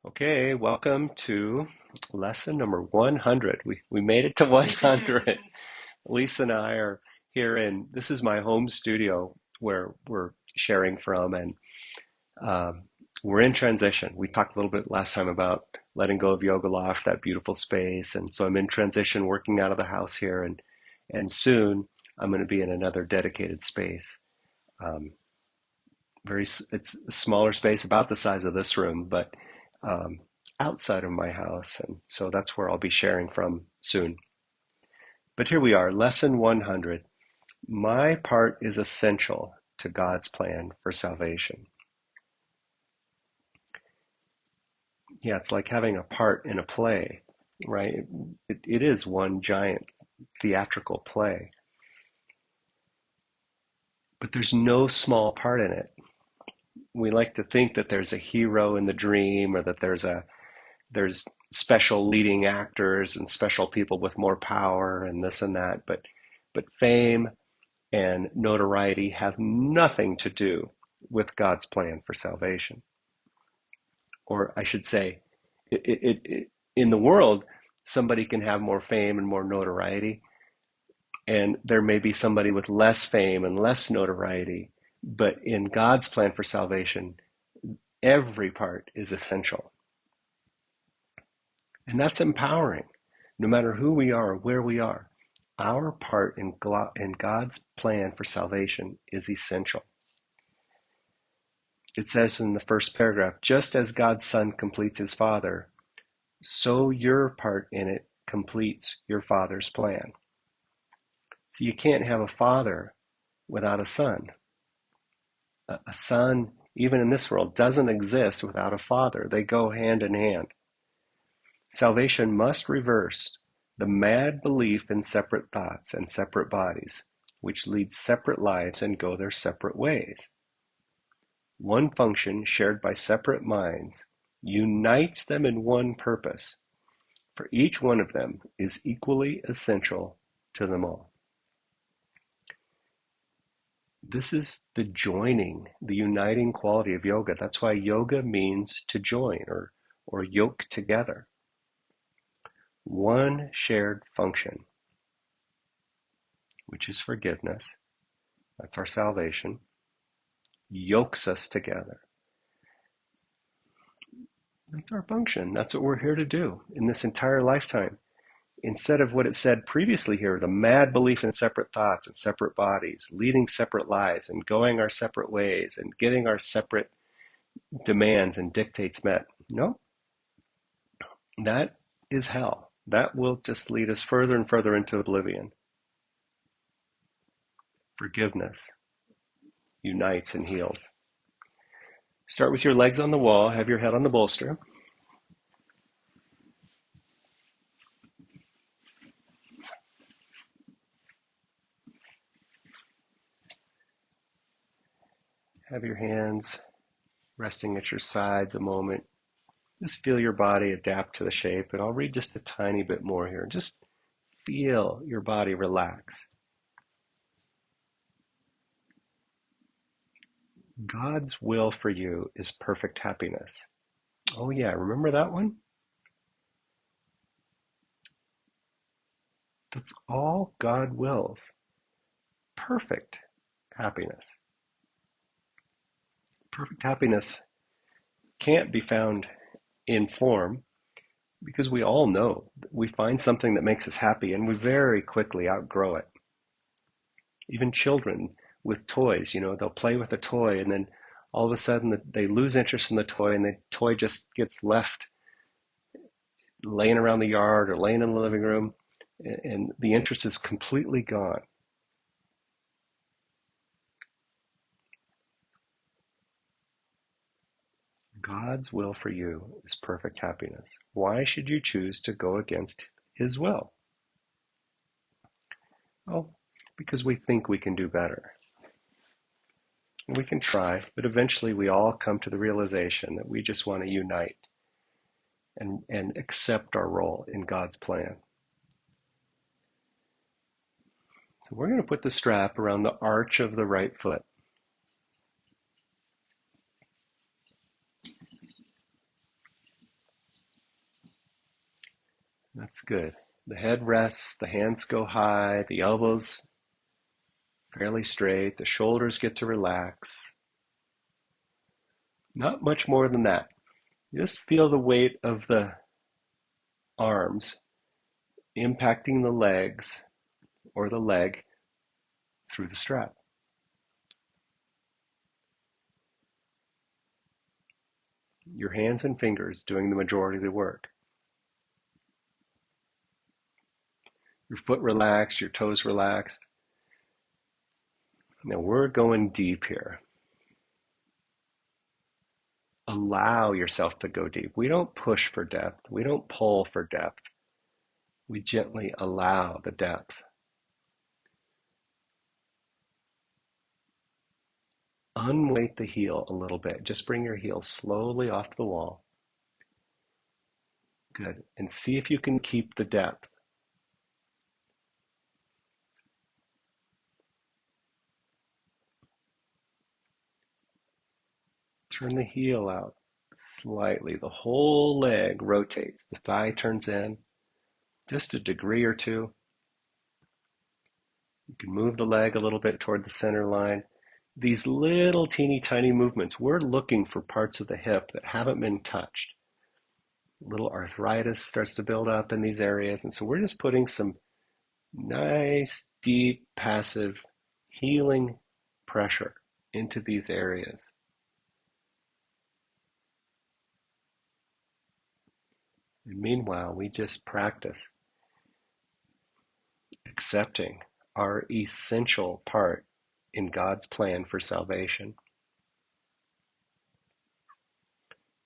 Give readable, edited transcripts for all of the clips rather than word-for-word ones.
Okay, welcome to lesson number 100. We made it to 100. Lisa and I are here this is my home studio where we're sharing from, and um, we're in transition. We talked a little bit last time about letting go of Yoga Loft, that beautiful space, and so I'm in transition working out of the house here, and soon I'm going to be in another dedicated space. Um, it's a smaller space, about the size of this room, but um, outside of my house. And so that's where I'll be sharing from soon. But here we are, lesson 100. My part is essential to God's plan for salvation. Yeah, it's like having a part in a play, right? It is one giant theatrical play, but there's no small part in it. We like to think that there's a hero in the dream, or that there's special leading actors and special people with more power and this and that, but fame and notoriety have nothing to do with God's plan for salvation. Or I should say, in the world, somebody can have more fame and more notoriety, and there may be somebody with less fame and less notoriety. But in God's plan for salvation, every part is essential. And that's empowering, no matter who we are or where we are. Our part in God's plan for salvation is essential. It says in the first paragraph, just as God's Son completes his Father, so your part in it completes your Father's plan. So you can't have a father without a son. A son, even in this world, doesn't exist without a father. They go hand in hand. Salvation must reverse the mad belief in separate thoughts and separate bodies, which lead separate lives and go their separate ways. One function shared by separate minds unites them in one purpose, for each one of them is equally essential to them all. This is the joining, the uniting quality of yoga. That's why yoga means to join or yoke together. One shared function, which is forgiveness, that's our salvation, yokes us together. That's our function. That's what we're here to do in this entire lifetime. Instead of what it said previously here, the mad belief in separate thoughts and separate bodies, leading separate lives and going our separate ways and getting our separate demands and dictates met. No, that is hell. That will just lead us further and further into oblivion. Forgiveness unites and heals. Start with your legs on the wall, have your head on the bolster. Have your hands resting at your sides a moment. Just feel your body adapt to the shape, and I'll read just a tiny bit more here. Just feel your body relax. God's will for you is perfect happiness. Oh yeah, remember that one? That's all God wills. Perfect happiness. Perfect happiness can't be found in form, because we all know we find something that makes us happy and we very quickly outgrow it. Even children with toys, they'll play with a toy, and then all of a sudden they lose interest in the toy, and the toy just gets left laying around the yard or laying in the living room, and the interest is completely gone. God's will for you is perfect happiness. Why should you choose to go against his will? Well, because we think we can do better. We can try, but eventually we all come to the realization that we just want to unite and accept our role in God's plan. So we're going to put the strap around the arch of the right foot. That's good. The head rests, the hands go high, the elbows fairly straight, the shoulders get to relax. Not much more than that. Just feel the weight of the arms impacting the legs or the leg through the strap. Your hands and fingers doing the majority of the work. Your foot relaxed, your toes relaxed. Now we're going deep here. Allow yourself to go deep. We don't push for depth. We don't pull for depth. We gently allow the depth. Unweight the heel a little bit. Just bring your heel slowly off the wall. Good. And see if you can keep the depth. Turn the heel out slightly. The whole leg rotates. The thigh turns in just a degree or two. You can move the leg a little bit toward the center line. These little teeny tiny movements, we're looking for parts of the hip that haven't been touched. Little arthritis starts to build up in these areas. And so we're just putting some nice, deep, passive, healing pressure into these areas. And meanwhile, we just practice accepting our essential part in God's plan for salvation.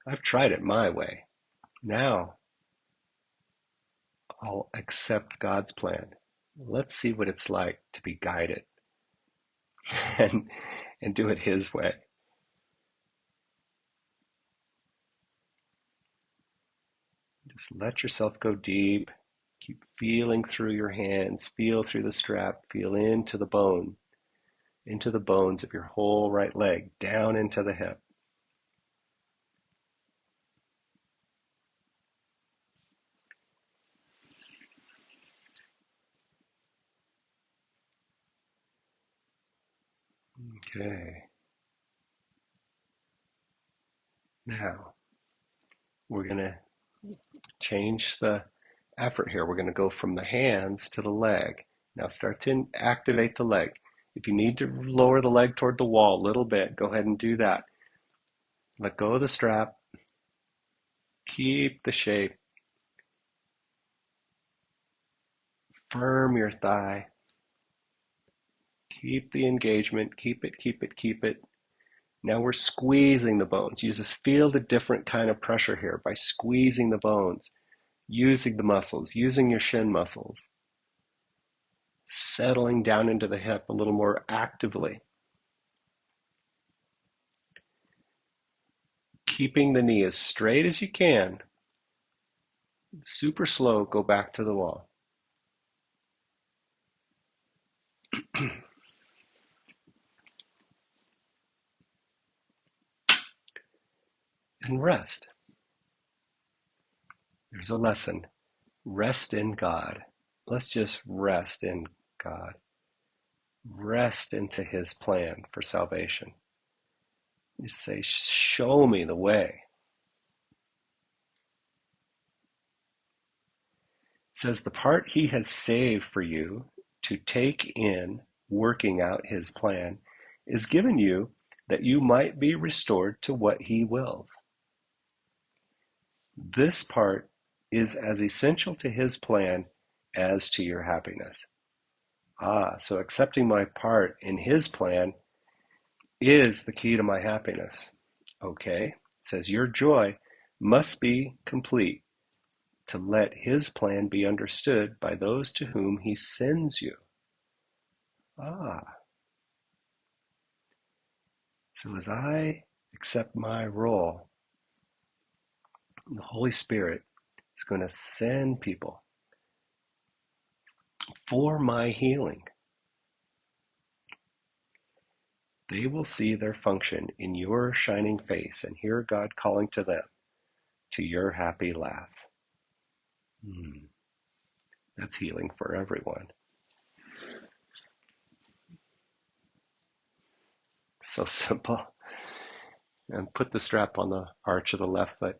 I've tried it my way. Now I'll accept God's plan. Let's see what it's like to be guided and, and do it His way. Just let yourself go deep. Keep feeling through your hands. Feel through the strap. Feel into the bone, into the bones of your whole right leg, down into the hip. Okay. Now, we're going to change the effort here. We're going to go from the hands to the leg. Now start to activate the leg. If you need to lower the leg toward the wall a little bit, go ahead and do that. Let go of the strap. Keep the shape. Firm your thigh. Keep the engagement. Keep it, keep it, keep it. Now we're squeezing the bones. You just feel the different kind of pressure here by squeezing the bones, using the muscles, using your shin muscles, settling down into the hip a little more actively. Keeping the knee as straight as you can. Super slow, go back to the wall. And rest. There's a lesson. Rest in God. Let's just rest in God. Rest into His plan for salvation. You say, show me the way. It says the part He has saved for you to take in working out His plan is given you that you might be restored to what He wills. This part is as essential to His plan as to your happiness. So accepting my part in His plan is the key to my happiness. Okay, it says your joy must be complete to let His plan be understood by those to whom He sends you. So as I accept my role, the Holy Spirit is going to send people for my healing. They will see their function in your shining face and hear God calling to them to your happy laugh. That's healing for everyone. So simple. And put the strap on the arch of the left foot.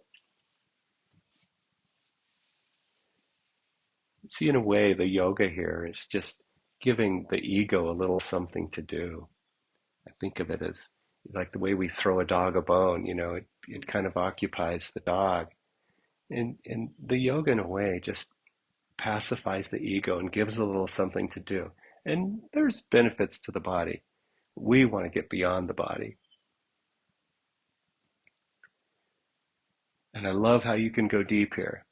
See, in a way, the yoga here is just giving the ego a little something to do. I think of it as like the way we throw a dog a bone, it kind of occupies the dog. And the yoga, in a way, just pacifies the ego and gives a little something to do. And there's benefits to the body. We want to get beyond the body. And I love how you can go deep here.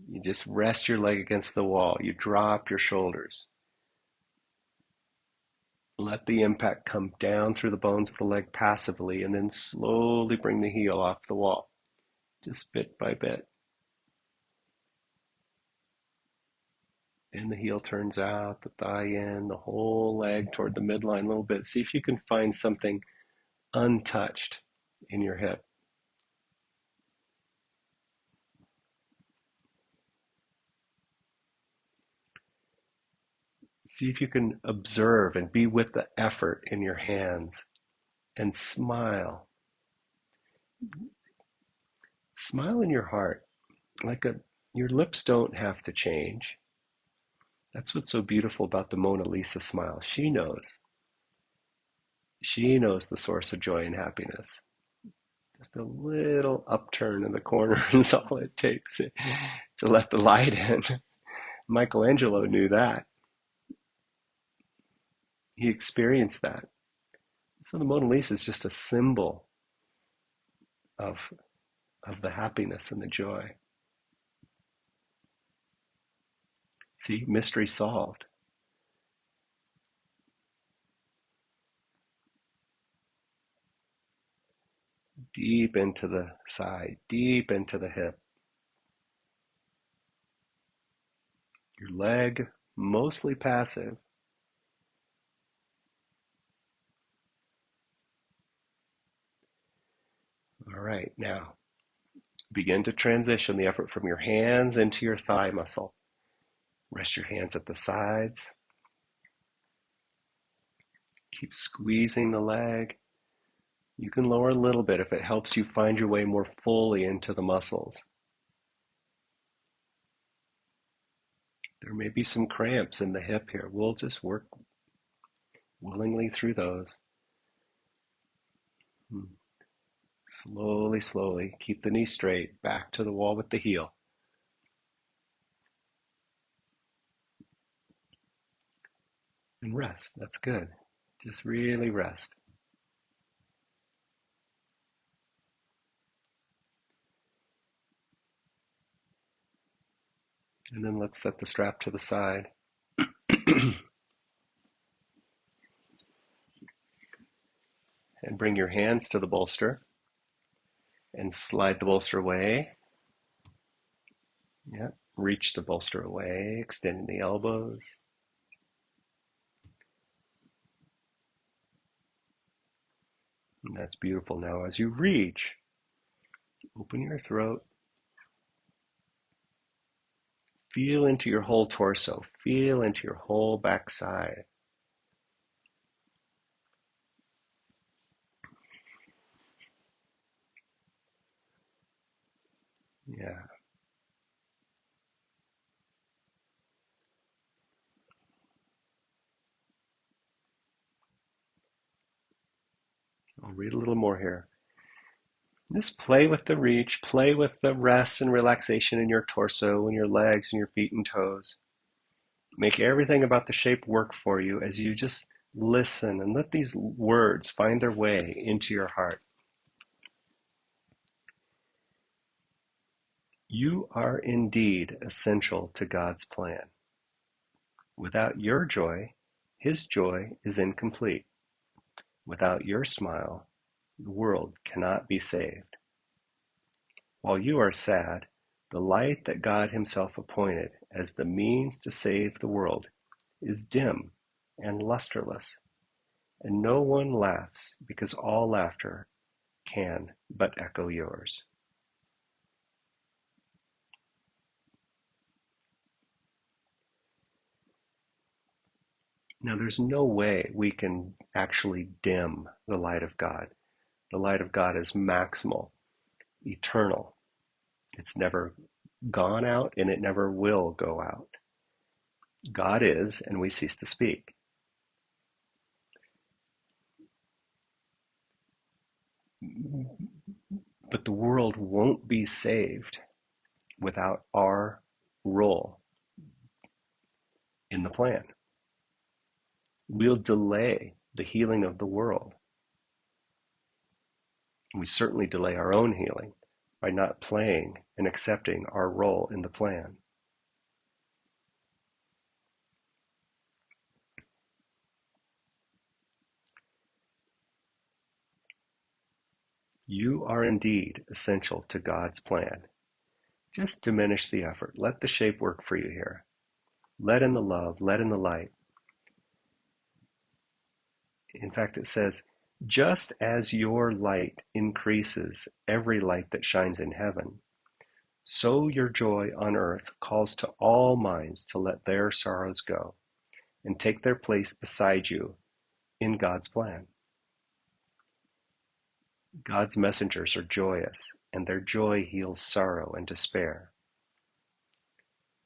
You just rest your leg against the wall. You drop your shoulders. Let the impact come down through the bones of the leg passively, and then slowly bring the heel off the wall, just bit by bit. And the heel turns out, the thigh in, the whole leg toward the midline a little bit. See if you can find something untouched in your hip. See if you can observe and be with the effort in your hands and smile. Smile in your heart, your lips don't have to change. That's what's so beautiful about the Mona Lisa smile. She knows. She knows the source of joy and happiness. Just a little upturn in the corner is all it takes to let the light in. Michelangelo knew that. He experienced that. So the Mona Lisa is just a symbol of, of the happiness and the joy. See, mystery solved. Deep into the thigh, deep into the hip. Your leg, mostly passive. All right, now begin to transition the effort from your hands into your thigh muscle. Rest your hands at the sides. Keep squeezing the leg. You can lower a little bit if it helps you find your way more fully into the muscles. There may be some cramps in the hip here. We'll just work willingly through those. Slowly, slowly, keep the knee straight, back to the wall with the heel. And rest, that's good. Just really rest. And then let's set the strap to the side. And bring your hands to the bolster and slide the bolster away. Yeah, reach the bolster away, extending the elbows. And that's beautiful. Now as you reach, open your throat. Feel into your whole torso. Feel into your whole backside. Yeah. I'll read a little more here. Just play with the reach, play with the rest and relaxation in your torso and your legs and your feet and toes. Make everything about the shape work for you as you just listen and let these words find their way into your heart. You are indeed essential to God's plan. Without your joy, His joy is incomplete. Without your smile, the world cannot be saved. While you are sad, the light that God Himself appointed as the means to save the world is dim and lusterless, and no one laughs because all laughter can but echo yours. Now, there's no way we can actually dim the light of God. The light of God is maximal, eternal. It's never gone out and it never will go out. God is, and we cease to speak. But the world won't be saved without our role in the plan. We'll delay the healing of the world. We certainly delay our own healing by not playing and accepting our role in the plan. You are indeed essential to God's plan. Just diminish the effort. Let the shape work for you here. Let in the love, let in the light. In fact, it says, just as your light increases every light that shines in heaven, so your joy on earth calls to all minds to let their sorrows go and take their place beside you in God's plan. God's messengers are joyous, and their joy heals sorrow and despair.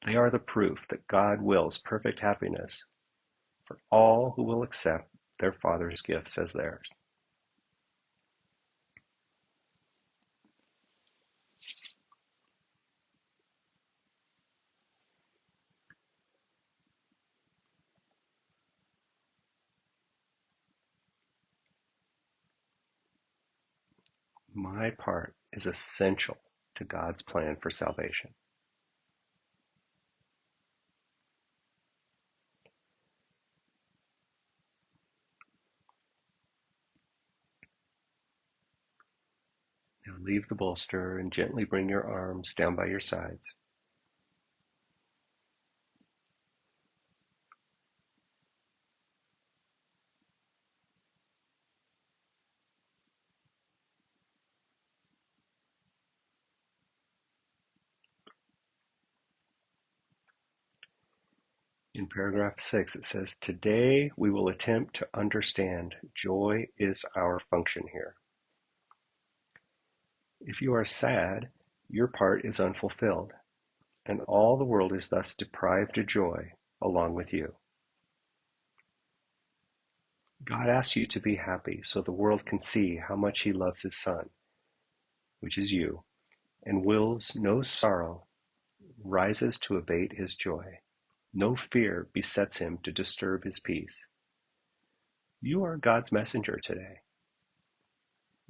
They are the proof that God wills perfect happiness for all who will accept their Father's gifts as theirs. My part is essential to God's plan for salvation. Now leave the bolster and gently bring your arms down by your sides. In paragraph 6, it says, today we will attempt to understand joy is our function here. If you are sad, your part is unfulfilled, and all the world is thus deprived of joy along with you. God asks you to be happy so the world can see how much he loves his Son, which is you, and wills no sorrow rises to abate his joy. No fear besets him to disturb his peace. You are God's messenger today.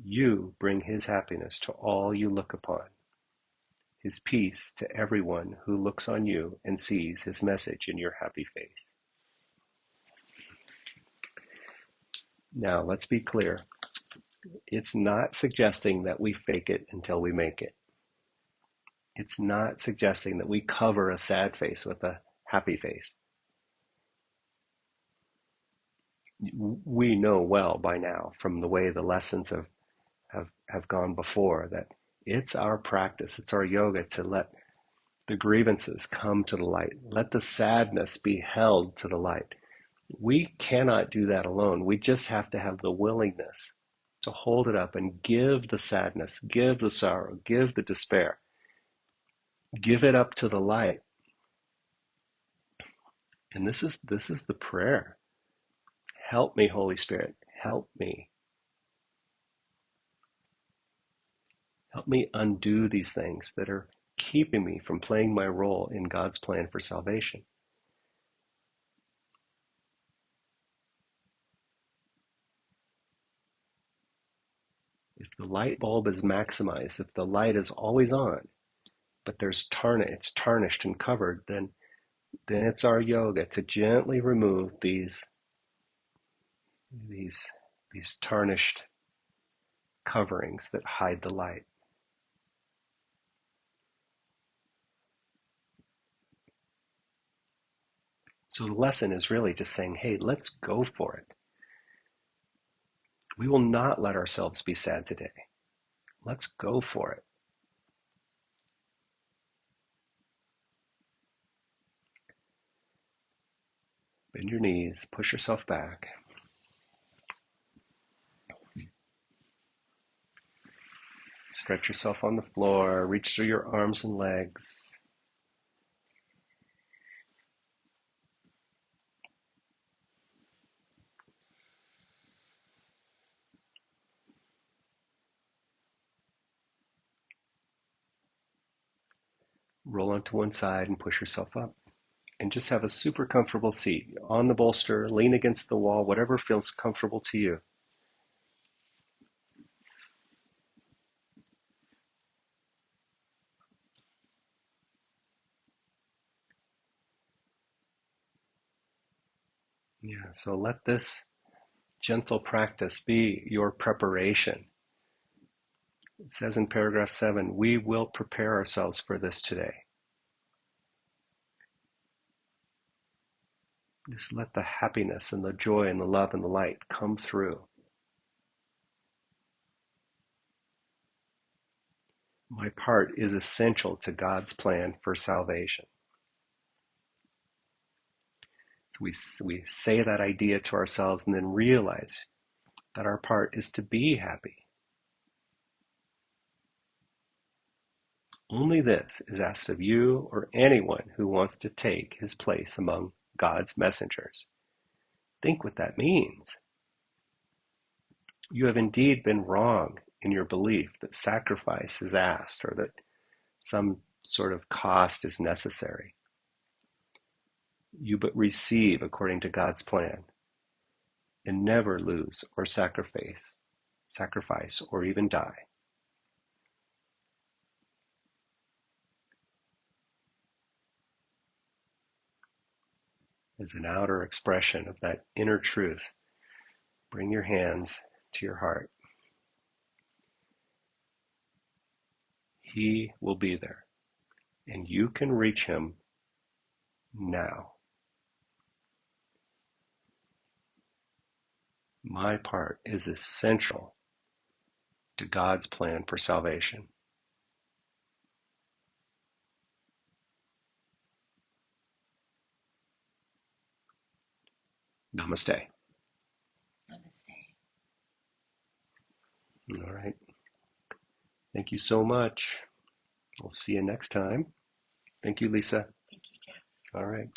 You bring his happiness to all you look upon, his peace to everyone who looks on you and sees his message in your happy face. Now, let's be clear. It's not suggesting that we fake it until we make it. It's not suggesting that we cover a sad face with a happy face. We know well by now from the way the lessons have gone before that it's our practice, it's our yoga to let the grievances come to the light. Let the sadness be held to the light. We cannot do that alone. We just have to have the willingness to hold it up and give the sadness, give the sorrow, give the despair, give it up to the light. And this is the prayer. Help me, Holy Spirit. Help me. Help me undo these things that are keeping me from playing my role in God's plan for salvation. If the light bulb is maximized, if the light is always on, but it's tarnished and covered, then it's our yoga to gently remove these tarnished coverings that hide the light. So the lesson is really just saying, hey, let's go for it. We will not let ourselves be sad today. Let's go for it. Bend your knees, push yourself back. Stretch yourself on the floor, reach through your arms and legs. Roll onto one side and push yourself up. And just have a super comfortable seat. On the bolster, lean against the wall, whatever feels comfortable to you. Yeah, so let this gentle practice be your preparation. It says in paragraph 7, we will prepare ourselves for this today. Just let the happiness and the joy and the love and the light come through. My part is essential to God's plan for salvation. We say that idea to ourselves and then realize that our part is to be happy. Only this is asked of you or anyone who wants to take his place among God's messengers. Think what that means. You have indeed been wrong in your belief that sacrifice is asked or that some sort of cost is necessary. You but receive according to God's plan and never lose or sacrifice or even die. As an outer expression of that inner truth, bring your hands to your heart. He will be there, and you can reach him now. My part is essential to God's plan for salvation. Namaste. Namaste. All right. Thank you so much. We'll see you next time. Thank you, Lisa. Thank you, Jeff. All right.